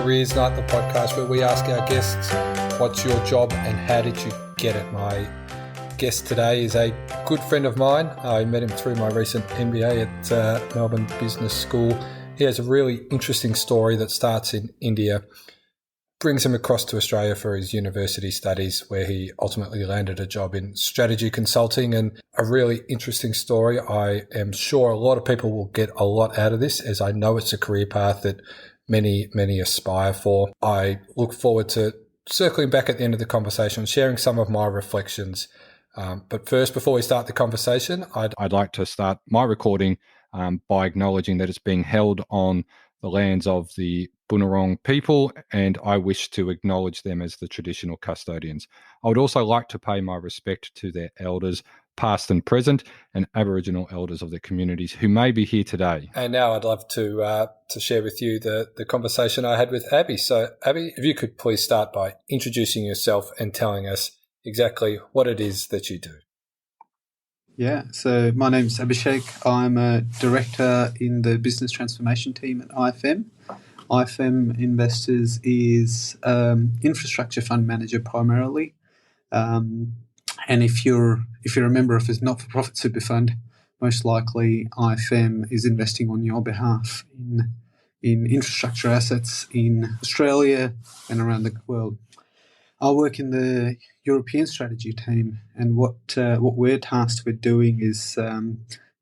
Careers Night, the podcast where we ask our guests, what's your job and how did you get it? My guest today is a good friend of mine. I met him through my recent MBA at Melbourne Business School. He has a really interesting story that starts in India, brings him across to Australia for his university studies, where he ultimately landed a job in strategy consulting, and a really interesting story. I am sure a lot of people will get a lot out of this, as I know it's a career path that many aspire for. I look forward to circling back at the end of the conversation, sharing some of my reflections. But first, before we start the conversation, I'd like to start my recording by acknowledging that it's being held on the lands of the Bunurong people, and I wish to acknowledge them as the traditional custodians. I would also like to pay my respect to their elders, past and present, and Aboriginal elders of the communities who may be here today. And now I'd love to share with you the conversation I had with Abby. So, Abby, if you could please start by introducing yourself and telling us exactly what it is that you do. Yeah, so my name's Abhishek. I'm a director in the business transformation team at IFM. IFM Investors is infrastructure fund manager primarily, and if you're a member of a not-for-profit super fund, most likely IFM is investing on your behalf in infrastructure assets in Australia and around the world. I work in the European strategy team, and what we're tasked with doing is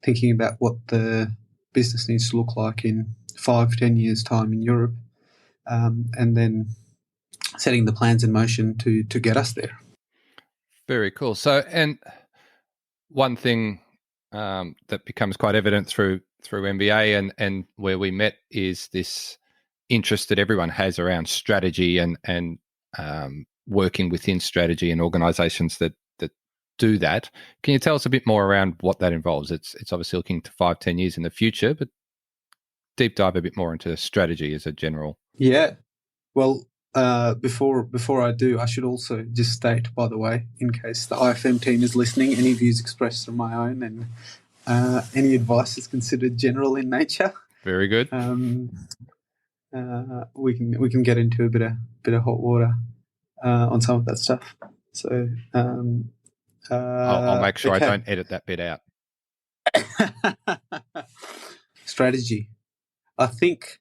thinking about what the business needs to look like in 5-10 years' time in Europe, and then setting the plans in motion to get us there. Very cool. So, and one thing that becomes quite evident through MBA and where we met is this interest that everyone has around strategy and working within strategy and organisations that do that. Can you tell us a bit more around what that involves? It's obviously looking to 5-10 years in the future, but deep dive a bit more into strategy as a general. Yeah. Well, before I do, I should also just state, by the way, in case the IFM team is listening, any views expressed are my own, and any advice is considered general in nature. Very good. We can get into a bit of hot water on some of that stuff. So I'll make sure I don't edit that bit out. Strategy. I think,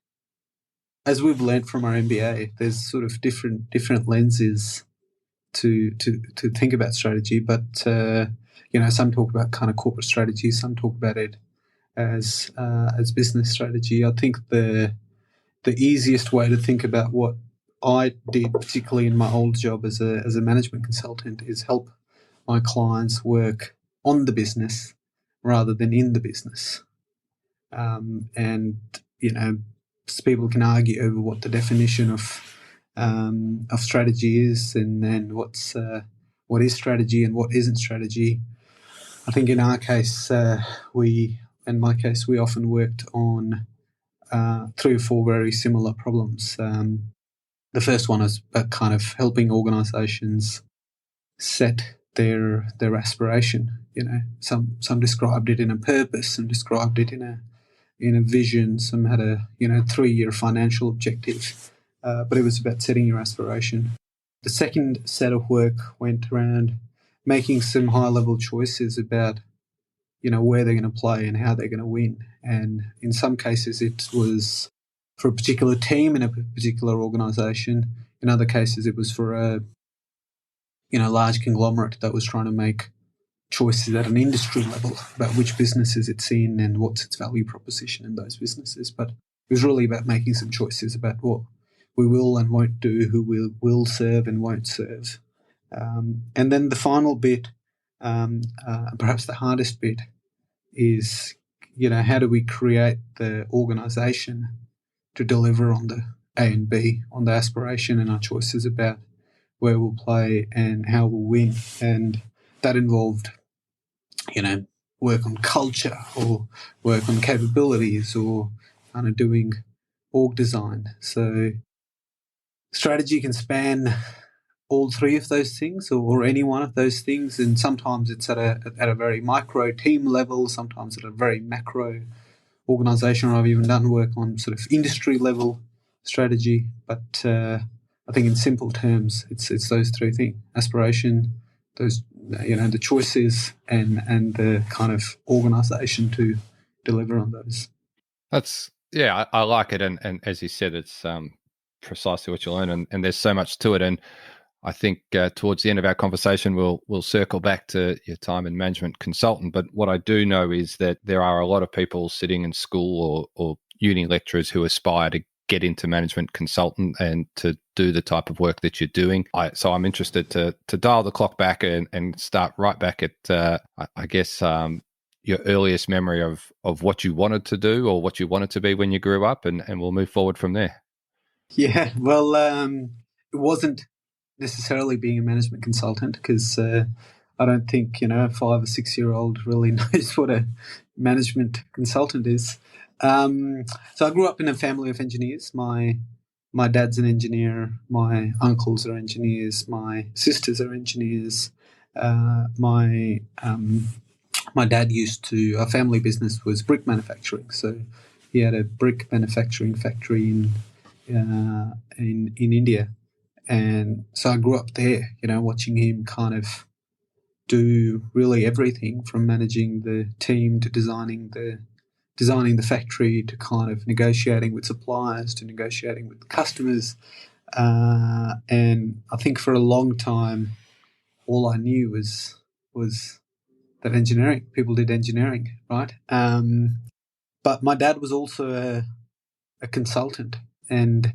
as we've learned from our MBA, there's sort of different lenses to think about strategy. But some talk about kind of corporate strategy, some talk about it as business strategy. I think the easiest way to think about what I did, particularly in my old job as a management consultant, is help my clients work on the business rather than in the business. People can argue over what the definition of strategy is, and what is strategy and what isn't strategy. I think in our case, we often worked on 3 or 4 very similar problems. The first one is about kind of helping organisations set their aspiration. Some described it in a purpose, some described it in a vision, some had a 3-year financial objective, but it was about setting your aspiration. The second set of work went around making some high-level choices about where they're going to play and how they're going to win. And in some cases, it was for a particular team in a particular organisation. In other cases, it was for a large conglomerate that was trying to make choices at an industry level about which businesses it's in and what's its value proposition in those businesses. But it was really about making some choices about what we will and won't do, who we will serve and won't serve. And then the final bit, perhaps the hardest bit, is how do we create the organisation to deliver on the A and B, on the aspiration and our choices about where we'll play and how we'll win. And that involved work on culture or work on capabilities or kind of doing org design. So strategy can span all 3 of those things or any one of those things, and sometimes it's at a very micro team level, sometimes at a very macro organisation. I've even done work on sort of industry level strategy. But I think in simple terms, it's those three things: aspiration, those the choices, and the kind of organisation to deliver on those. I like it, and as you said, it's precisely what you learn, and there's so much to it. And I think towards the end of our conversation, we'll circle back to your time in management consultant. But what I do know is that there are a lot of people sitting in school or uni lecturers who aspire to get into management consultant and to do the type of work that you're doing. So I'm interested to dial the clock back and start right back at, I guess, your earliest memory of what you wanted to do or what you wanted to be when you grew up, and we'll move forward from there. Yeah, well, it wasn't necessarily being a management consultant, because I don't think a 5 or 6 year old really knows what a management consultant is. So I grew up in a family of engineers. My dad's an engineer. My uncles are engineers. My sisters are engineers. My dad our family business was brick manufacturing. So he had a brick manufacturing factory in India. And so I grew up there, watching him kind of do really everything from managing the team to designing the factory to kind of negotiating with suppliers to negotiating with customers. And I think for a long time, all I knew was that engineering. People did engineering, right? But my dad was also a consultant, and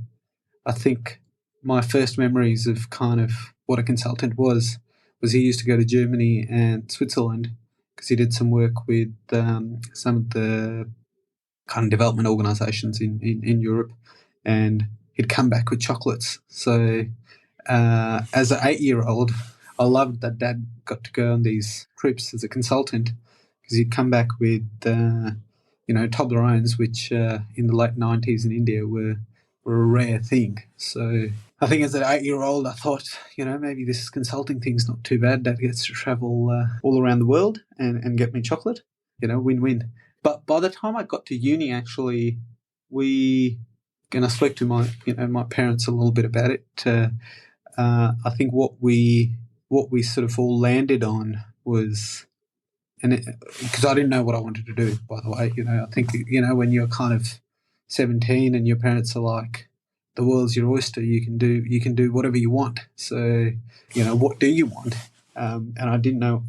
I think my first memories of kind of what a consultant was he used to go to Germany and Switzerland because he did some work with some of the kind of development organisations in Europe, and he'd come back with chocolates. So as an 8-year-old, I loved that Dad got to go on these trips as a consultant, because he'd come back with Toblerones, which in the late 90s in India were a rare thing. So I think as an 8-year-old, I thought, maybe this consulting thing's not too bad. Dad gets to travel all around the world and get me chocolate. Win-win. But by the time I got to uni, actually, I spoke to my parents a little bit about it. I think what we sort of all landed on was, because I didn't know what I wanted to do, by the way. I think when you're kind of 17 and your parents are like, the world's your oyster, you can do whatever you want. So what do you want? And I didn't know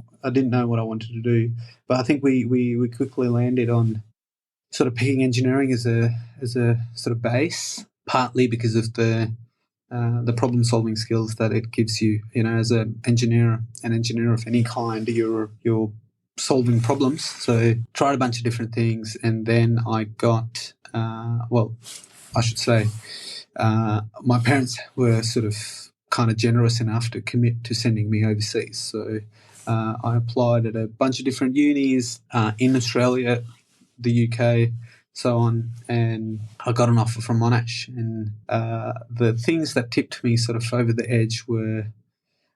what I wanted to do, but I think we quickly landed on sort of picking engineering as a sort of base, partly because of the problem solving skills that it gives you. As an engineer of any kind, you're solving problems. So tried a bunch of different things, and then I got I should say my parents were sort of kind of generous enough to commit to sending me overseas. So I applied at a bunch of different unis in Australia, the UK, so on, and I got an offer from Monash. And the things that tipped me sort of over the edge were,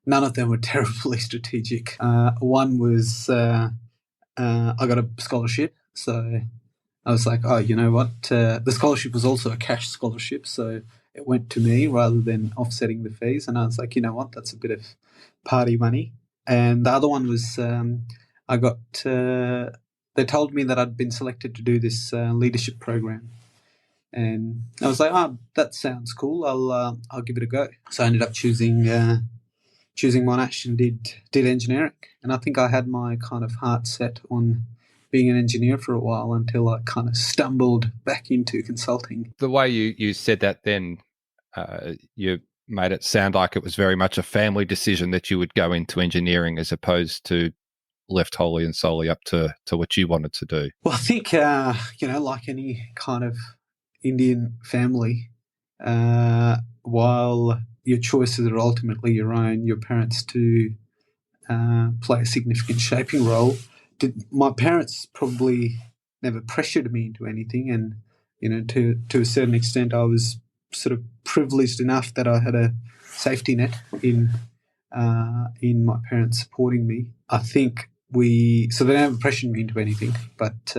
none of them were terribly strategic. One was I got a scholarship, so I was like, oh, you know what? The scholarship was also a cash scholarship, so it went to me rather than offsetting the fees. And I was like, you know what? That's a bit of party money. And the other one was I got. They told me that I'd been selected to do this leadership program, and I was like, oh, that sounds cool. I'll give it a go. So I ended up choosing Monash and did engineering. And I think I had my kind of heart set on being an engineer for a while until I kind of stumbled back into consulting. The way you said that then, you made it sound like it was very much a family decision that you would go into engineering as opposed to left wholly and solely up to what you wanted to do. Well, I think, like any kind of Indian family, while your choices are ultimately your own, your parents do play a significant shaping role. My parents probably never pressured me into anything, and to a certain extent, I was sort of privileged enough that I had a safety net in my parents supporting me. I think so they never pressured me into anything, but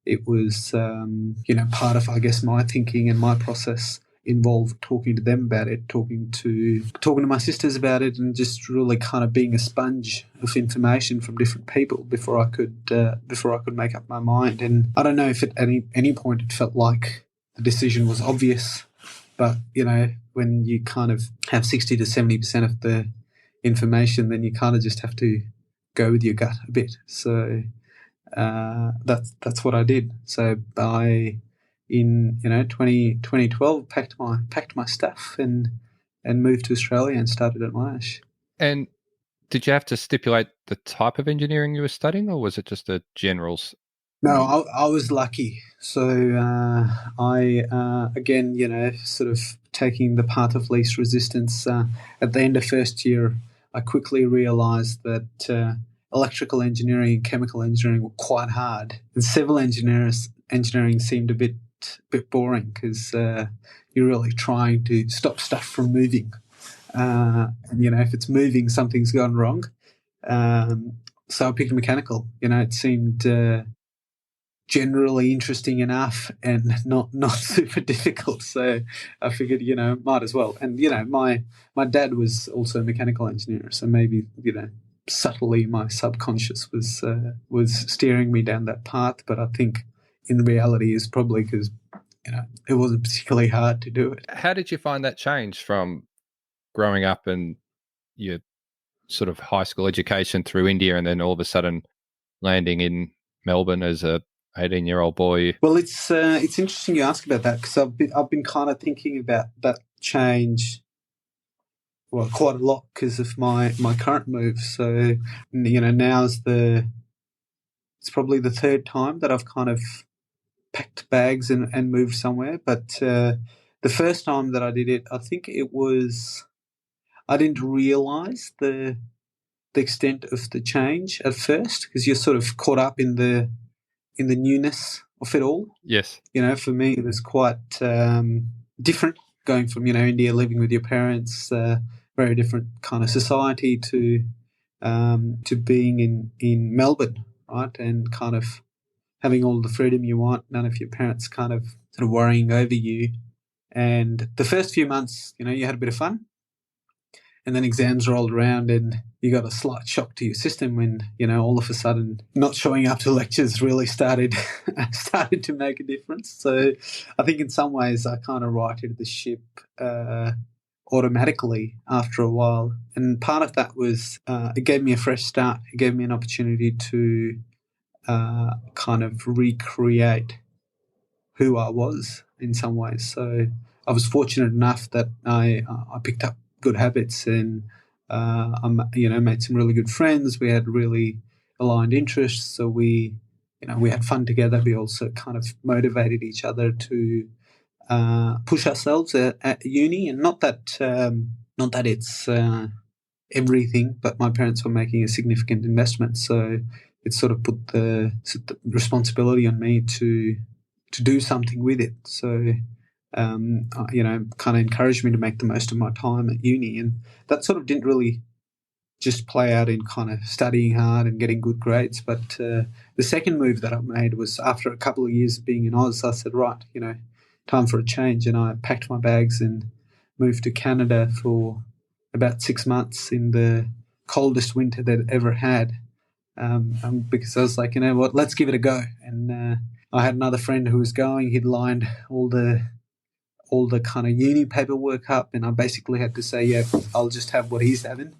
it was part of, I guess, my thinking and my process involved talking to them about it, talking to my sisters about it, and just really kind of being a sponge of information from different people before I could make up my mind. And I don't know if at any point it felt like the decision was obvious, but when you kind of have 60 to 70% of the information, then you kind of just have to go with your gut a bit. So that's what I did. So in 2012, packed my stuff and moved to Australia and started at Monash. And did you have to stipulate the type of engineering you were studying, or was it just a general? No, I was lucky. So I again, sort of taking the path of least resistance. At the end of first year, I quickly realised that electrical engineering and chemical engineering were quite hard, and civil engineering seemed a bit boring because you're really trying to stop stuff from moving. And if it's moving, something's gone wrong. So I picked mechanical. It seemed generally interesting enough and not super difficult. So I figured, might as well. And my dad was also a mechanical engineer, so maybe subtly my subconscious was steering me down that path. But I think in reality is probably because it wasn't particularly hard to do it. How did you find that change from growing up and your sort of high school education through India, and then all of a sudden landing in Melbourne as a 18-year-old boy? Well, it's interesting you ask about that, because I've been kind of thinking about that change, well, quite a lot because of my current move. So now's it's probably the third time that I've kind of packed bags and moved somewhere. But the first time that I did it, I think I didn't realise the extent of the change at first, because you're sort of caught up in the newness of it all. Yes. For me, it was quite different going from, India, living with your parents, very different kind of society, to being in Melbourne, right? And kind of having all the freedom you want, none of your parents kind of sort of worrying over you. And the first few months, you had a bit of fun. And then exams rolled around and you got a slight shock to your system when, all of a sudden not showing up to lectures really started to make a difference. So I think in some ways I kind of righted the ship automatically after a while. And part of that was it gave me a fresh start. It gave me an opportunity to kind of recreate who I was in some ways. So I was fortunate enough that I picked up good habits, and I made some really good friends. We had really aligned interests, so we had fun together. We also kind of motivated each other to push ourselves at uni, and not that it's everything, but my parents were making a significant investment, so it sort of put the responsibility on me to do something with it. So kind of encouraged me to make the most of my time at uni. And that sort of didn't really just play out in kind of studying hard and getting good grades. But the second move that I made was after a couple of years of being in Oz, I said, right, time for a change. And I packed my bags and moved to Canada for about 6 months in the coldest winter they'd ever had. Because I was like, what, let's give it a go. And I had another friend who was going. He'd lined all the kind of uni paperwork up, and I basically had to say, yeah, I'll just have what he's having,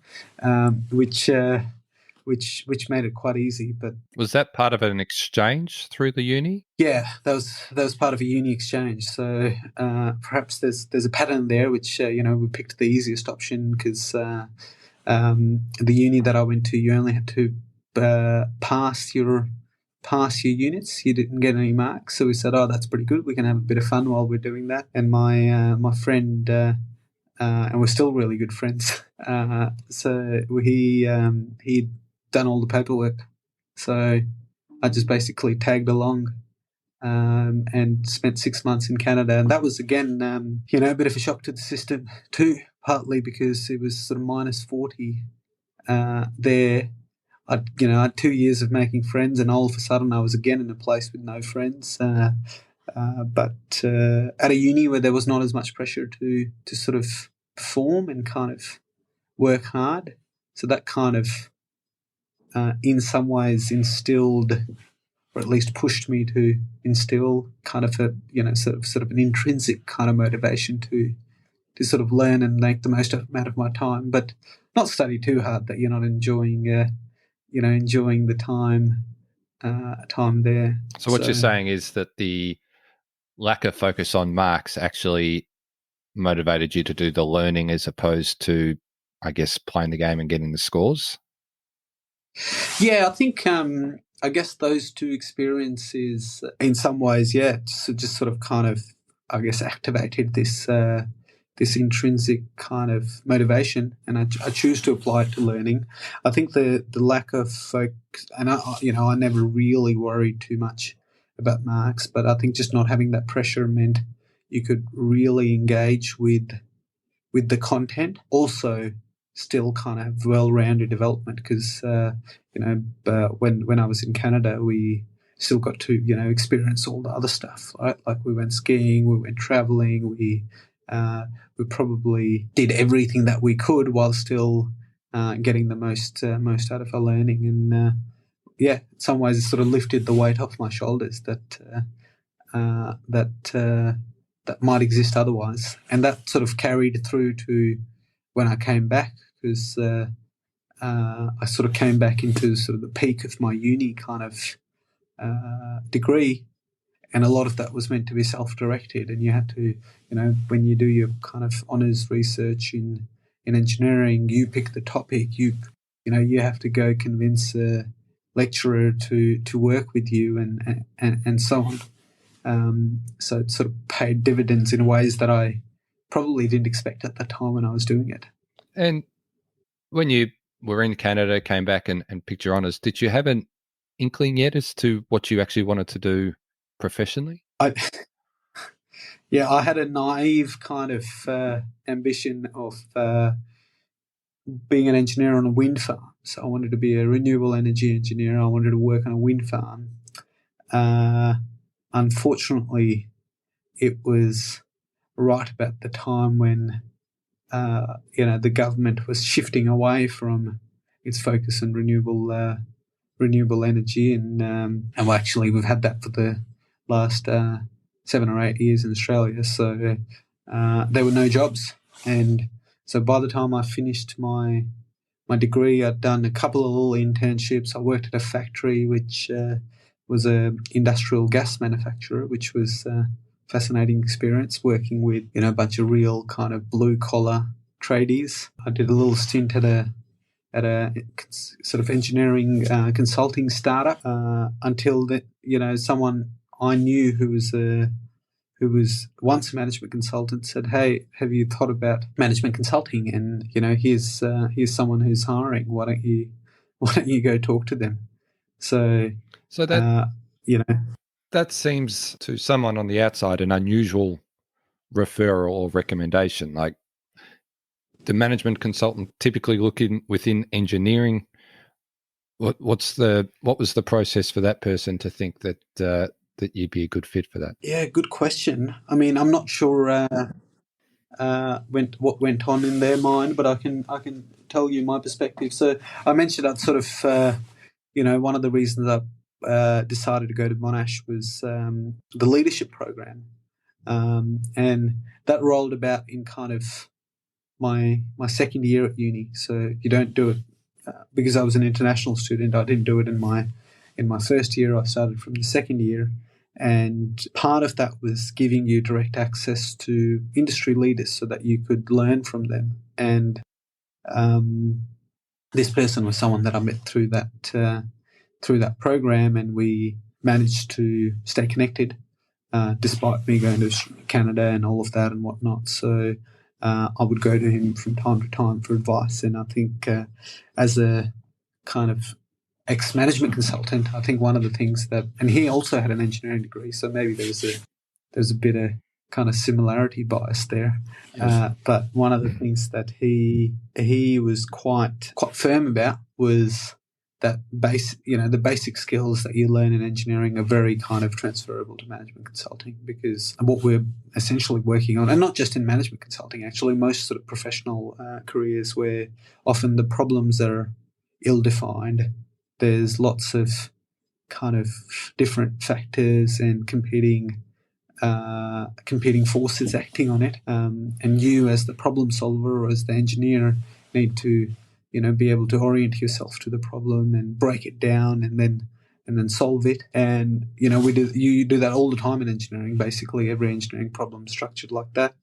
which made it quite easy. But was that part of an exchange through the uni? Yeah, that was part of a uni exchange. So perhaps there's a pattern there, which we picked the easiest option because the uni that I went to, you only had to pass your units. You didn't get any marks, so we said, "Oh, that's pretty good. We can have a bit of fun while we're doing that." And my friend, and we're still really good friends. So he'd done all the paperwork, so I just basically tagged along and spent 6 months in Canada, and that was again, a bit of a shock to the system too. Partly because it was sort of minus 40 there. I had 2 years of making friends, and all of a sudden I was again in a place with no friends. But at a uni where there was not as much pressure to sort of perform and kind of work hard, so that kind of in some ways instilled, or at least pushed me to instill kind of a sort of an intrinsic kind of motivation to sort of learn and make the most out of my time, but not study too hard that you're not enjoying the time there. So what you're saying is that the lack of focus on marks actually motivated you to do the learning as opposed to, I guess, playing the game and getting the scores? Yeah, I think I guess those two experiences in some ways, so just sort of kind of, I guess, activated this this intrinsic kind of motivation, and I choose to apply it to learning. I think the lack of focus, and I never really worried too much about marks, but I think just not having that pressure meant you could really engage with the content. Also, still kind of have well-rounded development because when I was in Canada, we still got to experience all the other stuff, right? Like we went skiing, we went traveling, we probably did everything that we could while still getting the most out of our learning. And in some ways, it sort of lifted the weight off my shoulders that might exist otherwise, and that sort of carried through to when I came back, because I sort of came back into sort of the peak of my uni kind of degree, and a lot of that was meant to be self-directed, and you had to, when you do your kind of honours research in engineering, you pick the topic, you have to go convince a lecturer to work with you and so on. So it sort of paid dividends in ways that I probably didn't expect at the time when I was doing it. And when you were in Canada, came back and picked your honours, did you have an inkling yet as to what you actually wanted to do professionally? I had a naive kind of ambition of being an engineer on a wind farm. So I wanted to be a renewable energy engineer. I wanted to work on a wind farm. Unfortunately, it was right about the time when the government was shifting away from its focus on renewable energy, and actually we've had that for the last 7 or 8 years in Australia. So there were no jobs, and so by the time I finished my degree, I'd done a couple of little internships. I worked at a factory which was a industrial gas manufacturer, which was fascinating experience, working with a bunch of real kind of blue collar tradies. I did a little stint at a sort of engineering consulting startup until that someone I knew who was once a management consultant said, "Hey, have you thought about management consulting? And here's someone who's hiring. Why don't you go talk to them?" So that that seems to someone on the outside an unusual referral or recommendation. Like, the management consultant typically looking within engineering. What was the process for that person to think that that you'd be a good fit for that? Yeah, good question. I mean, I'm not sure what went on in their mind, but I can tell you my perspective. So I mentioned I'd sort of one of the reasons I decided to go to Monash was the leadership program, and that rolled about in kind of my second year at uni. So you don't do it because I was an international student. I didn't do it in my first year. I started from the second year, and part of that was giving you direct access to industry leaders so that you could learn from them. And this person was someone that I met through that program, and we managed to stay connected despite me going to Canada and all of that and whatnot. So I would go to him from time to time for advice. And I think as a kind of ex-management consultant, I think one of the things that, and he also had an engineering degree, so maybe there's a bit of kind of similarity bias there. Yes. But one of the things that he was quite firm about was the basic skills that you learn in engineering are very kind of transferable to management consulting, because what we're essentially working on, and not just in management consulting, actually most sort of professional careers where often the problems are ill-defined, there's lots of kind of different factors and competing forces acting on it, and you as the problem solver or as the engineer need to be able to orient yourself to the problem and break it down and then solve it. And you do that all the time in engineering. Basically every engineering problem is structured like that.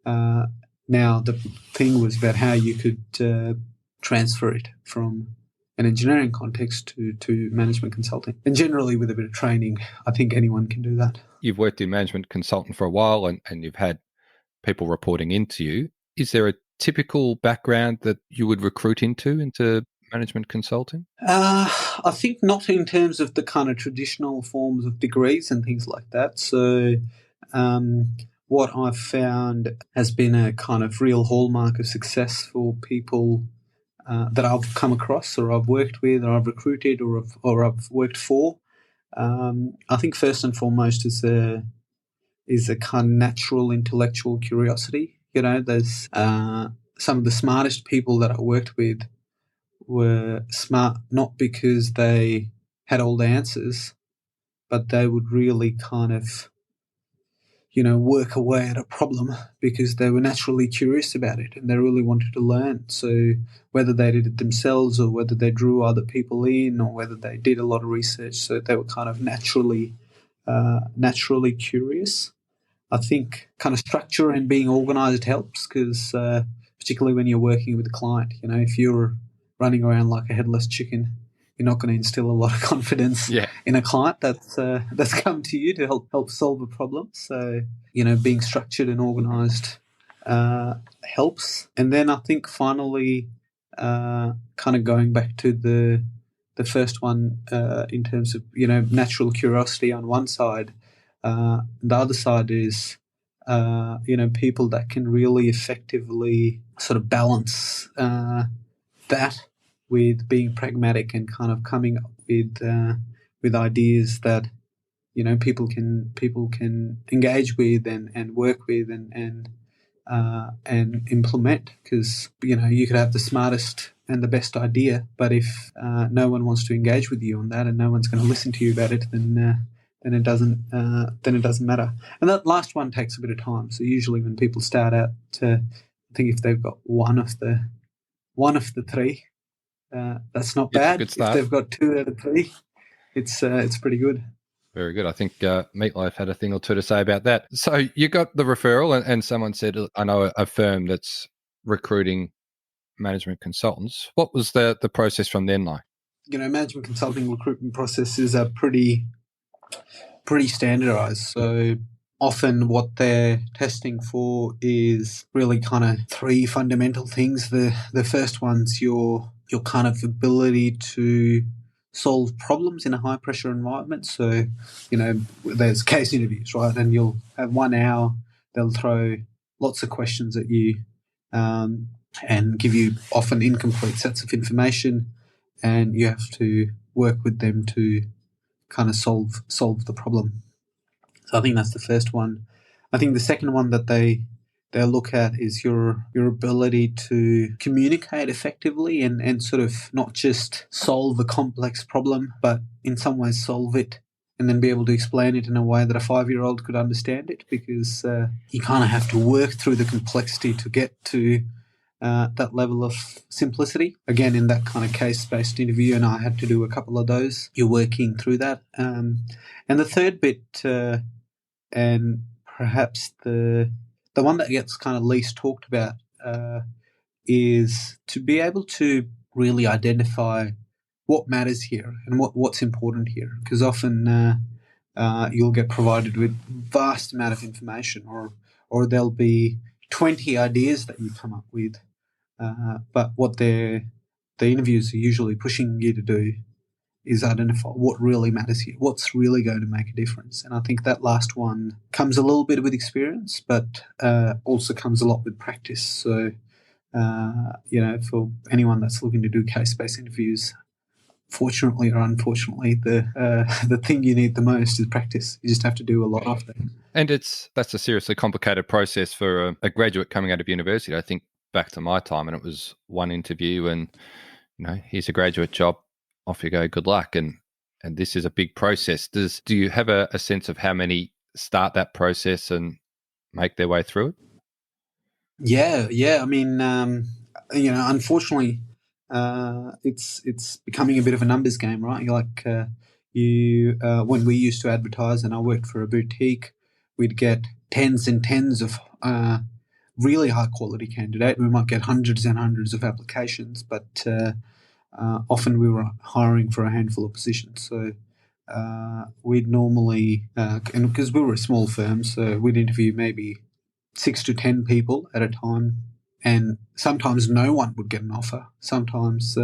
Now the thing was about how you could transfer it from an engineering context to management consulting, and generally with a bit of training I think anyone can do that. You've worked in management consultant for a while and you've had people reporting into you. Is there a typical background that you would recruit into management consulting? I think not in terms of the kind of traditional forms of degrees and things like that. So what I've found has been a kind of real hallmark of success for people that I've come across or I've worked with or I've recruited or I've worked for. I think first and foremost is a kind of natural intellectual curiosity. There's some of the smartest people that I worked with were smart not because they had all the answers, but they would really kind of, work away at a problem because they were naturally curious about it and they really wanted to learn. So whether they did it themselves or whether they drew other people in or whether they did a lot of research, so they were kind of naturally curious. I think kind of structure and being organised helps because particularly when you're working with a client, if you're running around like a headless chicken, you're not going to instill a lot of confidence in a client that's come to you to help solve a problem. So, being structured and organised helps. And then I think finally, kind of going back to the first one in terms of, natural curiosity on one side, the other side is, people that can really effectively sort of balance that with being pragmatic and kind of coming up with ideas that people can engage with and work with and implement. Because you could have the smartest and the best idea, but if no one wants to engage with you on that and no one's going to listen to you about it, then it doesn't matter. And that last one takes a bit of time. So usually when people start out, I think if they've got one of the three, that's not bad. If they've got 2 out of 3, it's pretty good. Very good. I think Meatloaf had a thing or two to say about that. So you got the referral and someone said, I know a firm that's recruiting management consultants. What was the process from then like? Management consulting recruitment processes are pretty standardized. So often what they're testing for is really kind of 3 fundamental things. The first one's your kind of ability to solve problems in a high pressure environment. So, there's case interviews, right? And you'll have 1 hour, they'll throw lots of questions at you and give you often incomplete sets of information, and you have to work with them to kind of solve the problem. So I think that's the first one. I think the second one that they'll look at is your ability to communicate effectively and sort of not just solve a complex problem, but in some ways solve it and then be able to explain it in a way that a 5-year-old could understand it, because you kind of have to work through the complexity to get to that level of simplicity. Again, in that kind of case-based interview, and I had to do a couple of those, you're working through that. And the third bit, and perhaps the one that gets kind of least talked about, is to be able to really identify what matters here and what's important here. Because often you'll get provided with vast amount of information, or there'll be 20 ideas that you come up with. But what the interviews are usually pushing you to do is identify what really matters here, what's really going to make a difference. And I think that last one comes a little bit with experience, but also comes a lot with practice. So, for anyone that's looking to do case-based interviews, fortunately or unfortunately, the thing you need the most is practice. You just have to do a lot of that. And that's a seriously complicated process for a graduate coming out of university. I think back to my time, and it was one interview, and here's a graduate job, off you go, good luck. And this is a big process. Do you have a sense of how many start that process and make their way through it? Yeah. I mean, unfortunately, it's becoming a bit of a numbers game, right? When we used to advertise, and I worked for a boutique, we'd get tens and tens of really high quality candidate. We might get hundreds and hundreds of applications, but often we were hiring for a handful of positions. So we'd normally, and because we were a small firm, so we'd interview maybe 6 to 10 people at a time, and sometimes no one would get an offer. Sometimes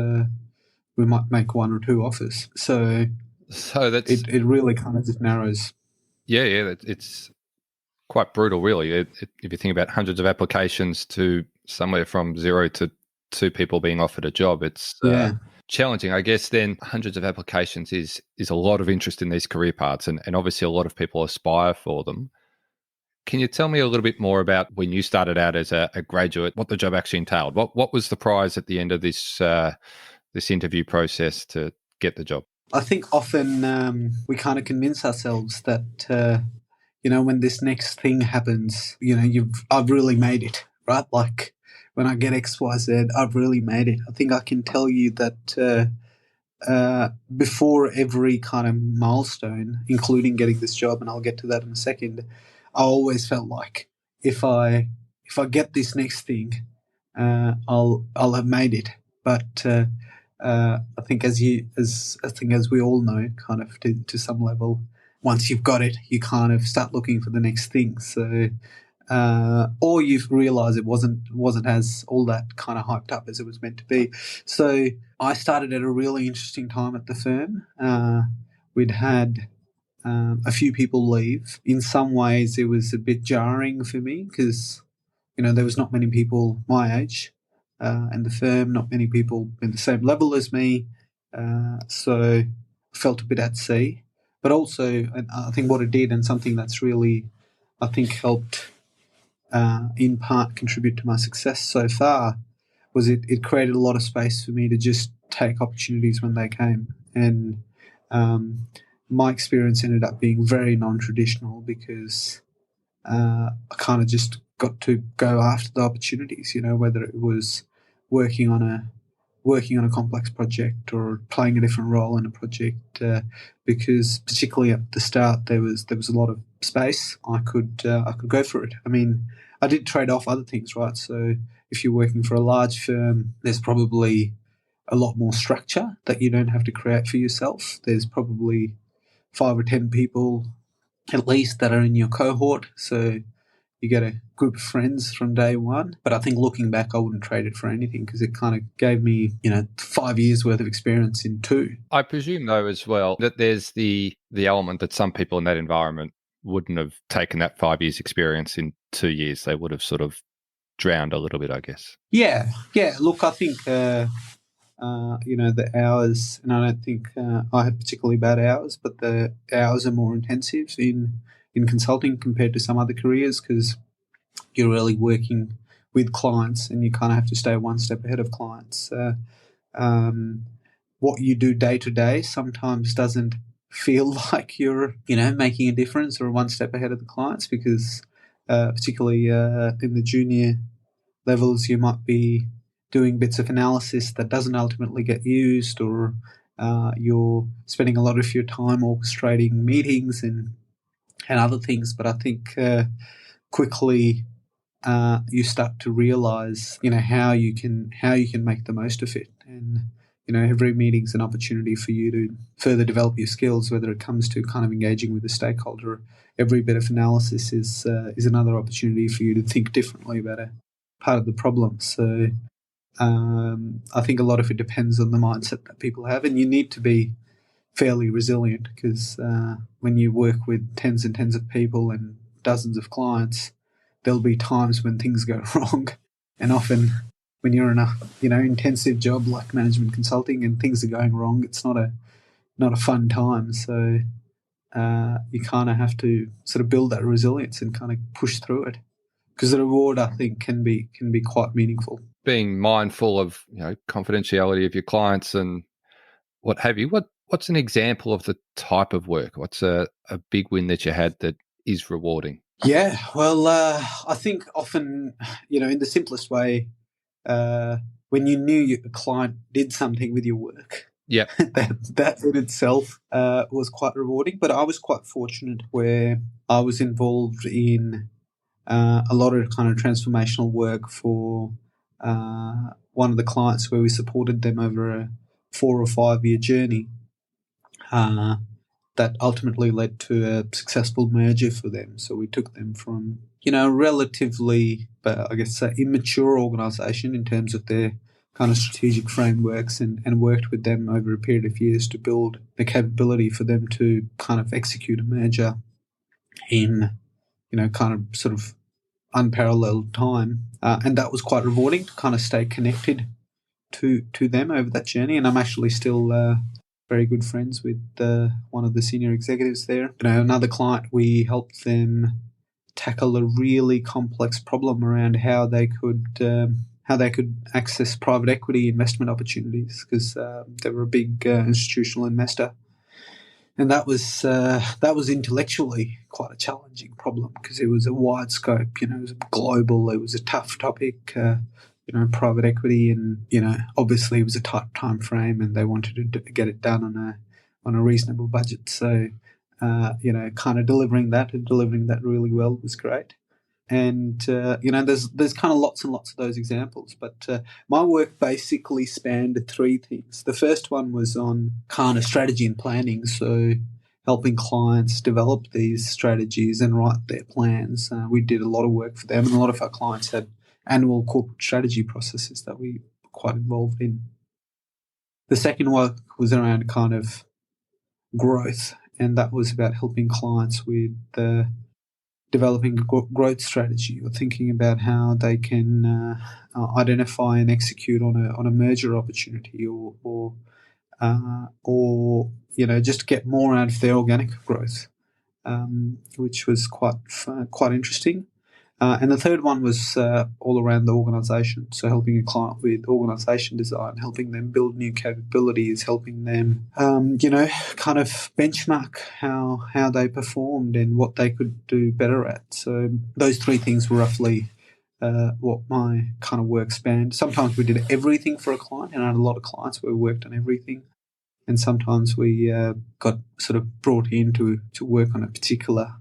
we might make 1 or 2 offers. So that's it really kind of just narrows. Yeah, it's quite brutal, really. If you think about hundreds of applications to somewhere from 0 to 2 people being offered a job, it's challenging. I guess then hundreds of applications is a lot of interest in these career paths, and obviously a lot of people aspire for them. Can you tell me a little bit more about when you started out as a graduate, what the job actually entailed? What was the prize at the end of this interview process to get the job? I think often we kind of convince ourselves that when this next thing happens, I've really made it, right? Like when I get X, Y, Z, I've really made it. I think I can tell you that before every kind of milestone, including getting this job, and I'll get to that in a second, I always felt like if I get this next thing, I'll have made it. But I think as we all know, kind of to some level, once you've got it, you kind of start looking for the next thing. So, or you've realised it wasn't as all that kind of hyped up as it was meant to be. So I started at a really interesting time at the firm. We'd had a few people leave. In some ways, it was a bit jarring for me because there was not many people my age, and the firm, not many people in the same level as me. So I felt a bit at sea. But also, and I think what it did, and something that's really, I think, helped in part contribute to my success so far, was it created a lot of space for me to just take opportunities when they came. And my experience ended up being very non-traditional because I kind of just got to go after the opportunities, whether it was working on a complex project or playing a different role in a project, because particularly at the start there was a lot of space. I could go for it. I mean, I did trade off other things, right? So if you're working for a large firm, there's probably a lot more structure that you don't have to create for yourself. There's probably 5 or 10 people at least that are in your cohort, so you get a group of friends from day one. But I think looking back, I wouldn't trade it for anything because it kind of gave me, 5 years worth of experience in 2. I presume, though, as well, that there's the element that some people in that environment wouldn't have taken that 5 years experience in 2 years. They would have sort of drowned a little bit, I guess. Yeah. Look, I think, the hours, and I don't think I had particularly bad hours, but the hours are more intensive in consulting compared to some other careers because you're really working with clients and you kind of have to stay one step ahead of clients. What you do day to day sometimes doesn't feel like you're, making a difference or one step ahead of the clients because particularly in the junior levels, you might be doing bits of analysis that doesn't ultimately get used, or you're spending a lot of your time orchestrating meetings and other things. But I think quickly you start to realize, how you can make the most of it. And, every meeting's an opportunity for you to further develop your skills, whether it comes to kind of engaging with a stakeholder. Every bit of analysis is another opportunity for you to think differently about a part of the problem. So I think a lot of it depends on the mindset that people have, and you need to be fairly resilient because when you work with tens and tens of people and dozens of clients, there'll be times when things go wrong, and often when you're in a intensive job like management consulting and things are going wrong, it's not a fun time. So you kind of have to sort of build that resilience and kind of push through it, because the reward, I think, can be quite meaningful. Being mindful of confidentiality of your clients and what have you. What's an example of the type of work? What's a big win that you had that is rewarding? Yeah, well, I think often, in the simplest way, when you knew a client did something with your work, yeah, that in itself was quite rewarding. But I was quite fortunate where I was involved in a lot of kind of transformational work for one of the clients, where we supported them over a 4 or 5 year journey that ultimately led to a successful merger for them. So we took them from, relatively, I guess, immature organisation in terms of their kind of strategic frameworks, and worked with them over a period of years to build the capability for them to kind of execute a merger in, kind of sort of unparalleled time. And that was quite rewarding to kind of stay connected to them over that journey. And I'm actually still very good friends with one of the senior executives there. Another client, we helped them tackle a really complex problem around how they could access private equity investment opportunities, because they were a big institutional investor. And that was intellectually quite a challenging problem, because it was a wide scope. It was global. It was a tough topic. Private equity, and obviously it was a tight time frame, and they wanted to get it done on a reasonable budget. So, kind of delivering that really well was great. And there's kind of lots and lots of those examples. But my work basically spanned 3 things. The first one was on kind of strategy and planning, so helping clients develop these strategies and write their plans. We did a lot of work for them, and a lot of our clients had annual corporate strategy processes that we were quite involved in. The second work was around kind of growth, and that was about helping clients with developing a growth strategy, or thinking about how they can identify and execute on a merger opportunity, or just get more out of their organic growth, which was quite interesting. And the third one was all around the organisation, so helping a client with organisation design, helping them build new capabilities, helping them, kind of benchmark how they performed and what they could do better at. So those 3 things were roughly what my kind of work spanned. Sometimes we did everything for a client, and I had a lot of clients where we worked on everything. And sometimes we got sort of brought in to work on a particular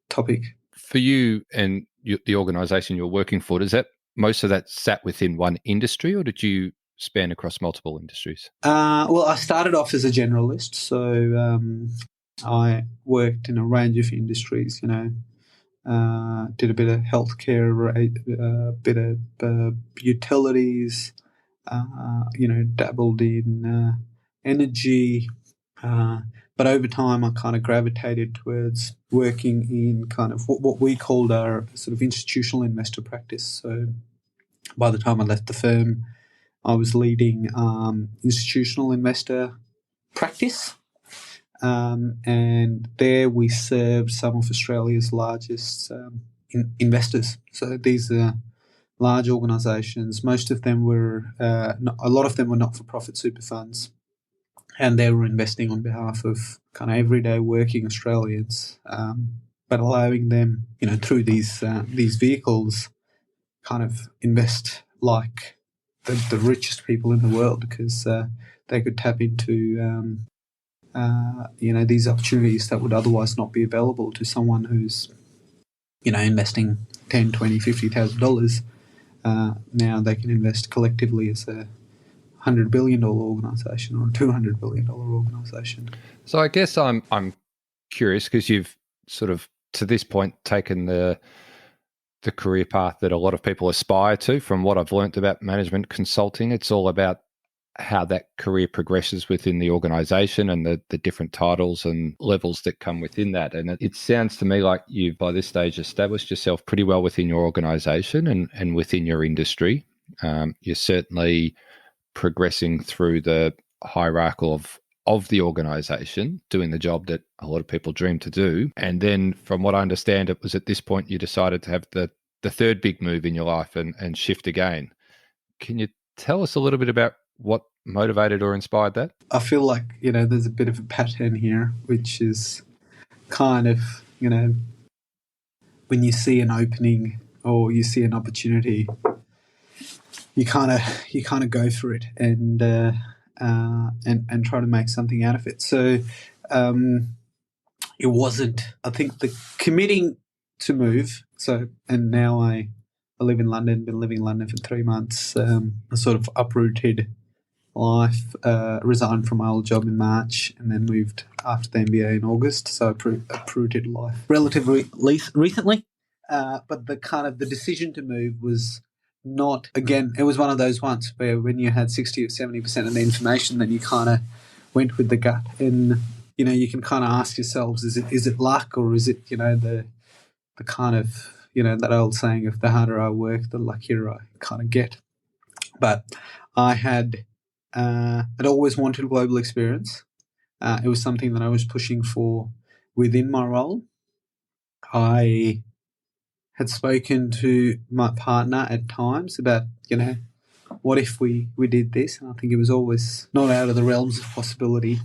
topic. For you and the organisation you're working for, does that most of that sat within one industry, or did you span across multiple industries? Well, I started off as a generalist, so I worked in a range of industries. Did a bit of healthcare, a bit of utilities. Dabbled in energy. But over time, I kind of gravitated towards working in kind of what we called our sort of institutional investor practice. So by the time I left the firm, I was leading institutional investor practice. And there we served some of Australia's largest investors. So these are large organisations. Most of them were, a lot of them were not-for-profit super funds. And they were investing on behalf of kind of everyday working Australians, but allowing them, through these vehicles, kind of invest like the richest people in the world, because they could tap into, these opportunities that would otherwise not be available to someone who's, investing $10, $20, $50,000. Now they can invest collectively as a $100 billion organisation or a $200 billion organisation. So I guess I'm curious, because you've sort of to this point taken the career path that a lot of people aspire to. From what I've learnt about management consulting, it's all about how that career progresses within the organisation and the different titles and levels that come within that. And it sounds to me like you've by this stage established yourself pretty well within your organisation and within your industry. You're certainly progressing through the hierarchy of the organisation, doing the job that a lot of people dream to do. And then, from what I understand, it was at this point you decided to have the third big move in your life and shift again. Can you tell us a little bit about what motivated or inspired that? I feel like, there's a bit of a pattern here, which is kind of, when you see an opening or you see an opportunity, you kind of go for it and try to make something out of it. So it wasn't, I think, the committing to move. So, and now I live in London, been living in London for 3 months. I sort of uprooted life, resigned from my old job in March, and then moved after the MBA in August. So I uprooted life relatively recently. But the decision to move was not, again, it was one of those ones where when you had 60 or 70% of the information, then you kind of went with the gut. And, you can kind of ask yourselves, is it luck, or is it, the kind of, that old saying of the harder I work, the luckier I kind of get. But I had, I'd always wanted global experience. It was something that I was pushing for within my role. I had spoken to my partner at times about, what if we did this? And I think it was always not out of the realms of possibility.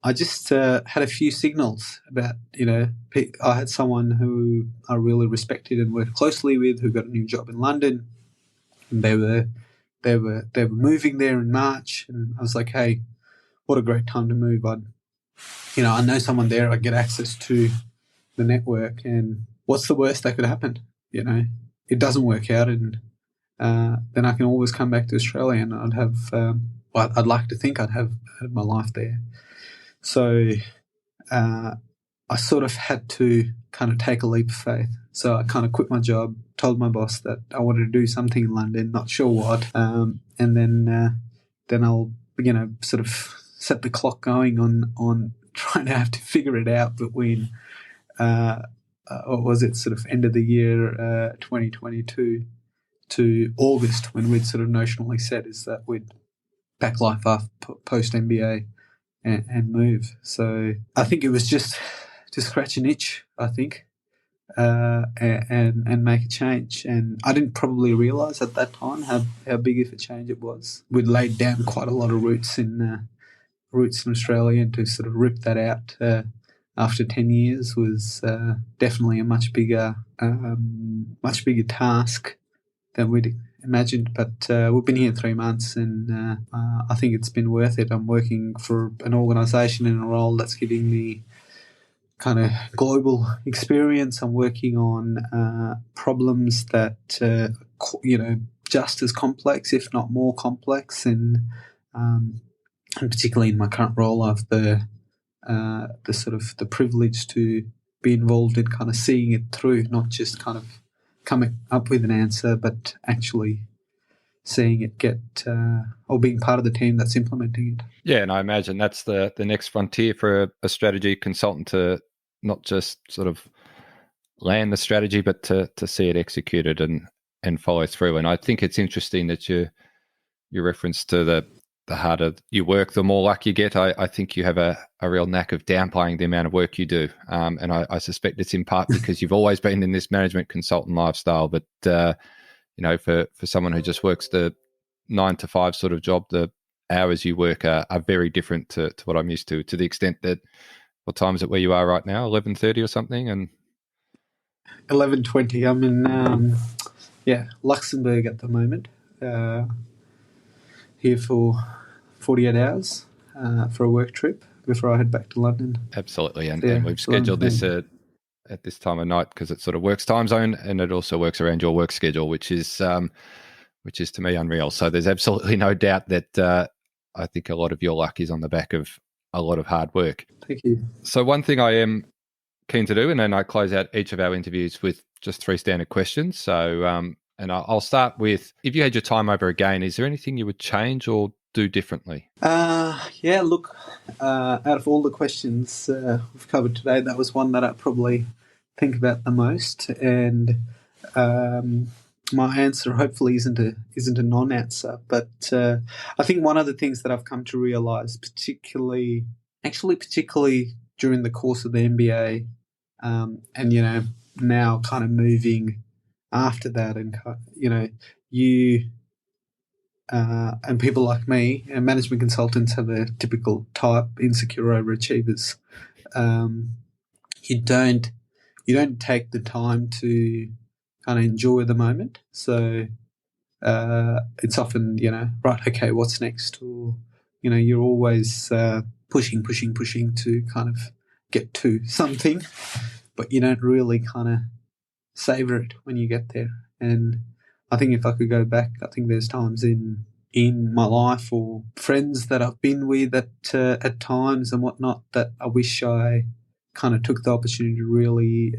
I just had a few signals about, I had someone who I really respected and worked closely with who got a new job in London, and they were moving there in March, and I was like, hey, what a great time to move. I know someone there, I get access to the network, and what's the worst that could happen? It doesn't work out, and then I can always come back to Australia, and I'd have, I'd like to think I'd have had my life there. So I sort of had to kind of take a leap of faith. So I kind of quit my job, told my boss that I wanted to do something in London, not sure what, and then I'll sort of set the clock going on trying to have to figure it out between what was it, sort of end of the year 2022 to August, when we'd sort of notionally said is that we'd pack life up post MBA and move. So I think it was just to scratch an itch, I think, and make a change. And I didn't probably realise at that time how big of a change it was. We'd laid down quite a lot of roots in Australia, and to sort of rip that out after 10 years was definitely a much bigger task than we'd imagined. But we've been here 3 months, and I think it's been worth it. I'm working for an organisation in a role that's giving me kind of global experience. I'm working on problems that just as complex, if not more complex, and particularly in my current role, I've the sort of the privilege to be involved in kind of seeing it through, not just kind of coming up with an answer, but actually seeing it get or being part of the team that's implementing it. Yeah, and I imagine that's the next frontier for a strategy consultant, to not just sort of land the strategy, but to see it executed and follow through. And I think it's interesting that your reference to the harder you work, the more luck you get. I think you have a real knack of downplaying the amount of work you do. And I suspect it's in part because you've always been in this management consultant lifestyle. But, for someone who just works the 9 to 5 sort of job, the hours you work are very different to what I'm used to the extent that, what time is it where you are right now? 11:30 or something? And 11:20. I'm in Luxembourg at the moment. Here for 48 hours for a work trip before I head back to London. Absolutely, and we've scheduled this at this time of night because it sort of works time zone, and it also works around your work schedule, which is to me unreal. So there's absolutely no doubt that I think a lot of your luck is on the back of a lot of hard work. Thank you. So one thing I am keen to do, and then I close out each of our interviews with just 3 standard questions. So and I'll start with, if you had your time over again, is there anything you would change or do differently? Look, out of all the questions we've covered today, that was one that I probably think about the most. And my answer hopefully isn't a non-answer, but I think one of the things that I've come to realise, particularly during the course of the MBA, and now kind of moving after that, and you and people like me and management consultants are the typical type insecure overachievers. You don't take the time to kind of enjoy the moment. So it's often, right, okay, what's next? Or, you're always pushing to kind of get to something, but you don't really kind of savor it when you get there. And I think if I could go back, I think there's times in my life or friends that I've been with at times and whatnot that I wish I kind of took the opportunity to really,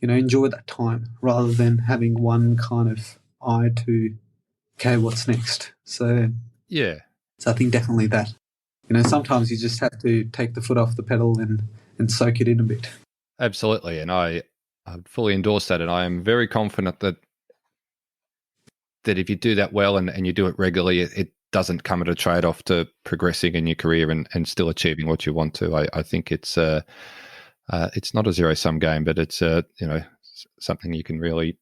enjoy that time rather than having one kind of eye to, okay, what's next? So I think definitely that. Sometimes you just have to take the foot off the pedal and soak it in a bit. Absolutely, and I fully endorse that, and I am very confident that if you do that well and you do it regularly, it doesn't come at a trade-off to progressing in your career and still achieving what you want to. I think it's not a zero-sum game, but it's something you can really,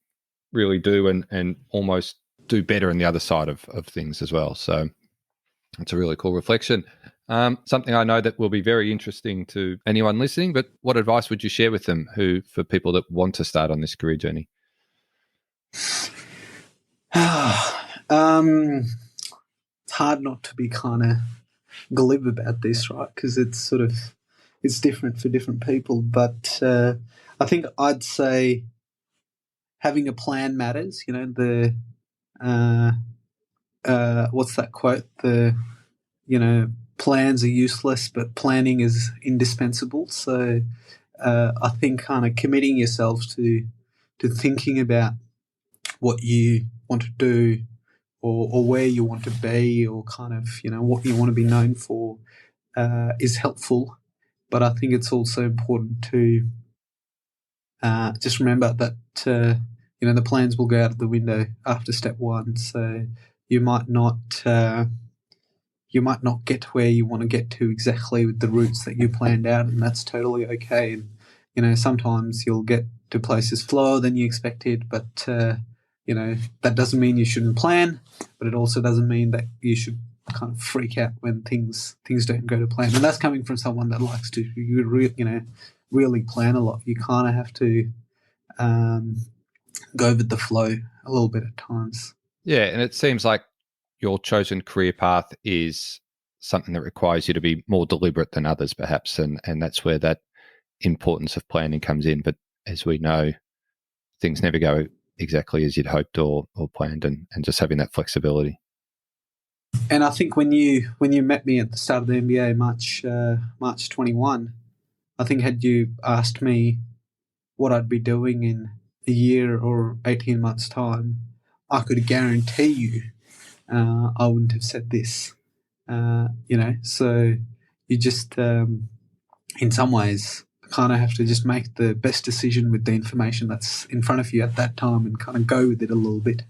really do and almost do better in the other side of things as well. So it's a really cool reflection. Something I know that will be very interesting to anyone listening, but what advice would you share with them for people that want to start on this career journey? It's hard not to be kind of glib about this, right? Because it's different for different people. But I think I'd say having a plan matters. What's that quote? Plans are useless, but planning is indispensable. So I think kind of committing yourself to thinking about what you want to do or where you want to be or kind of, what you want to be known for is helpful. But I think it's also important to just remember that, the plans will go out of the window after step one. So you might not get where you want to get to exactly with the routes that you planned out, and that's totally okay. And, sometimes you'll get to places slower than you expected, but, that doesn't mean you shouldn't plan, but it also doesn't mean that you should kind of freak out when things don't go to plan. And that's coming from someone that likes to, really plan a lot. You kind of have to go with the flow a little bit at times. Yeah, and it seems like your chosen career path is something that requires you to be more deliberate than others, perhaps, and that's where that importance of planning comes in. But as we know, things never go exactly as you'd hoped or planned, and just having that flexibility. And I think when you met me at the start of the MBA, March 21, I think had you asked me what I'd be doing in a year or 18 months' time, I could guarantee you I wouldn't have said this. So you just, in some ways, kind of have to just make the best decision with the information that's in front of you at that time and kind of go with it a little bit.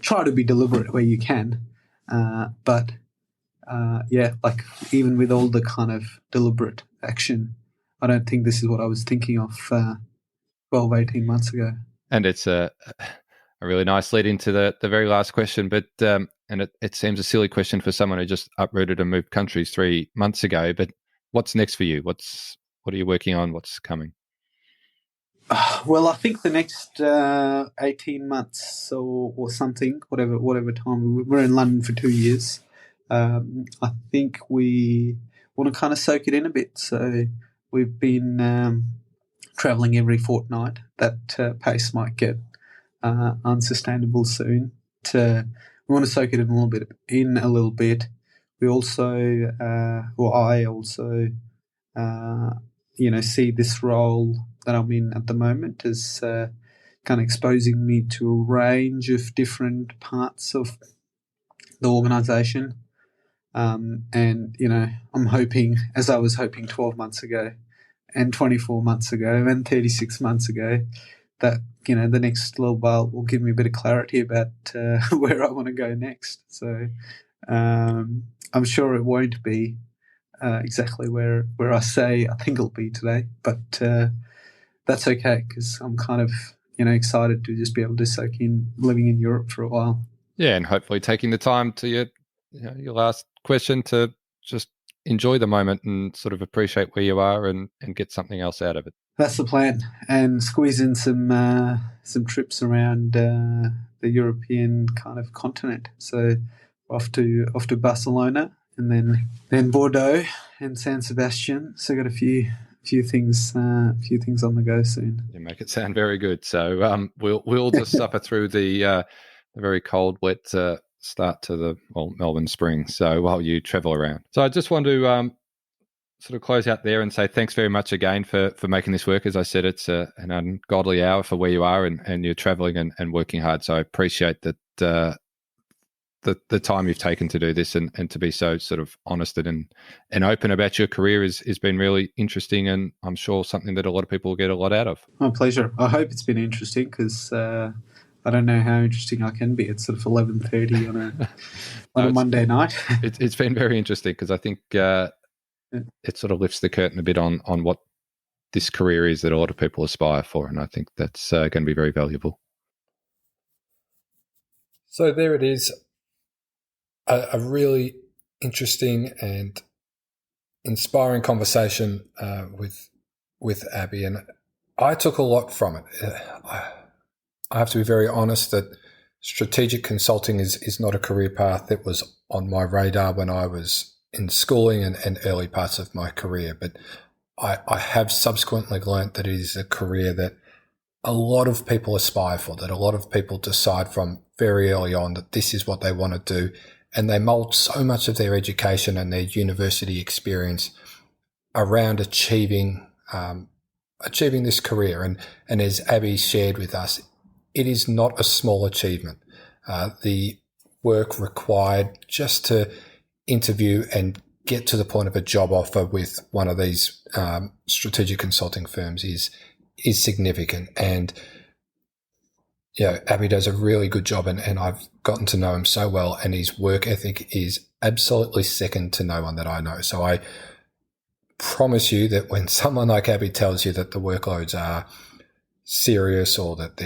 Try to be deliberate where you can. But like even with all the kind of deliberate action, I don't think this is what I was thinking of 12, 18 months ago. And it's a really nice lead into the very last question, but and it seems a silly question for someone who just uprooted and moved countries 3 months ago, but what's next for you? What are you working on? What's coming? Well, I think the next 18 months or something, whatever time, we're in London for 2 years. I think we want to kind of soak it in a bit. So we've been travelling every fortnight. That pace might get unsustainable soon. We want to soak it in a little bit. We also, I also, see this role that I'm in at the moment as kind of exposing me to a range of different parts of the organisation. And, I'm hoping, as I was hoping 12 months ago and 24 months ago and 36 months ago, that the next little while will give me a bit of clarity about where I want to go next. So I'm sure it won't be exactly where I say I think it'll be today, but that's okay because I'm kind of excited to just be able to soak in living in Europe for a while. Yeah, and hopefully taking the time to your last question to just enjoy the moment and sort of appreciate where you are and get something else out of it. That's the plan, and squeeze in some trips around the European kind of continent. So off to Barcelona, and then Bordeaux and San Sebastian. So got a few things on the go soon. You make it sound very good. So we'll just suffer through the very cold, wet start to the Melbourne spring. So while you travel around, so I just want to sort of close out there and say thanks very much again for making this work. As I said, it's an ungodly hour for where you are, and you're traveling and working hard. So I appreciate that the time you've taken to do this and to be so sort of honest and open about your career has been really interesting, and I'm sure something that a lot of people will get a lot out of. My pleasure. I hope it's been interesting because I don't know how interesting I can be. It's sort of 11:30 on a Monday night. It's been very interesting because I think it sort of lifts the curtain a bit on what this career is that a lot of people aspire for, and I think that's going to be very valuable. So there it is, a really interesting and inspiring conversation with Abby, and I took a lot from it. I have to be very honest that strategic consulting is not a career path that was on my radar when I was in schooling and early parts of my career, but I have subsequently learnt that it is a career that a lot of people aspire for, that a lot of people decide from very early on that this is what they want to do, and they mould so much of their education and their university experience around achieving this career. And as Abby shared with us, it is not a small achievement. The work required just to interview and get to the point of a job offer with one of these strategic consulting firms is significant. And Abby does a really good job, and I've gotten to know him so well, and his work ethic is absolutely second to no one that I know. So I promise you that when someone like Abby tells you that the workloads are serious or that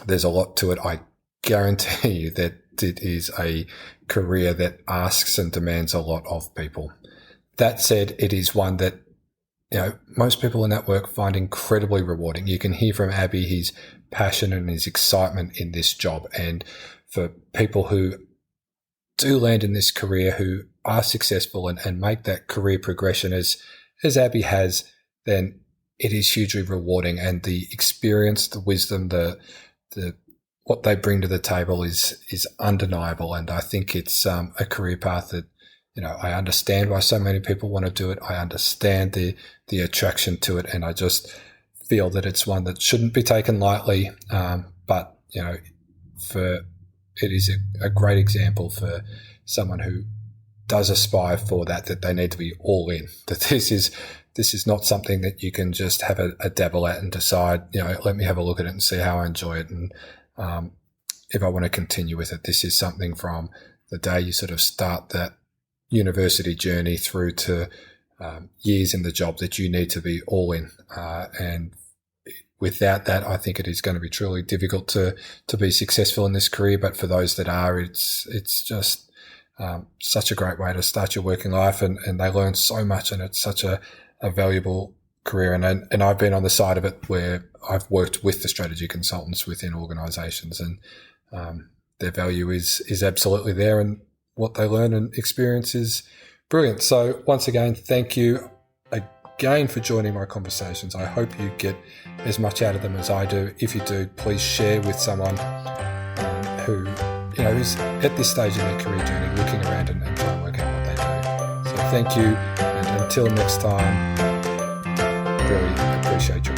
there's a lot to it, I guarantee you that it is a career that asks and demands a lot of people. That said, it is one that most people in that work find incredibly rewarding. You can hear from Abby his passion and his excitement in this job. And for people who do land in this career, who are successful and make that career progression as Abby has, then it is hugely rewarding. And the experience, the wisdom, the what they bring to the table is undeniable. And I think it's a career path that, I understand why so many people want to do it. I understand the attraction to it, and I just feel that it's one that shouldn't be taken lightly. But it is a great example for someone who does aspire for that they need to be all in. That this is not something that you can just have a dabble at and decide, let me have a look at it and see how I enjoy it. And if I want to continue with it, this is something from the day you sort of start that university journey through to years in the job that you need to be all in. And without that, I think it is going to be truly difficult to be successful in this career. But for those that are, it's just such a great way to start your working life, and they learn so much, and it's such a valuable career. And I've been on the side of it where I've worked with the strategy consultants within organisations, and their value is absolutely there, and what they learn and experience is brilliant. So once again, thank you again for joining my conversations. I hope you get as much out of them as I do. If you do, please share with someone who who's at this stage in their career journey, looking around and trying to work out what they do. So thank you, and until next time, really appreciate your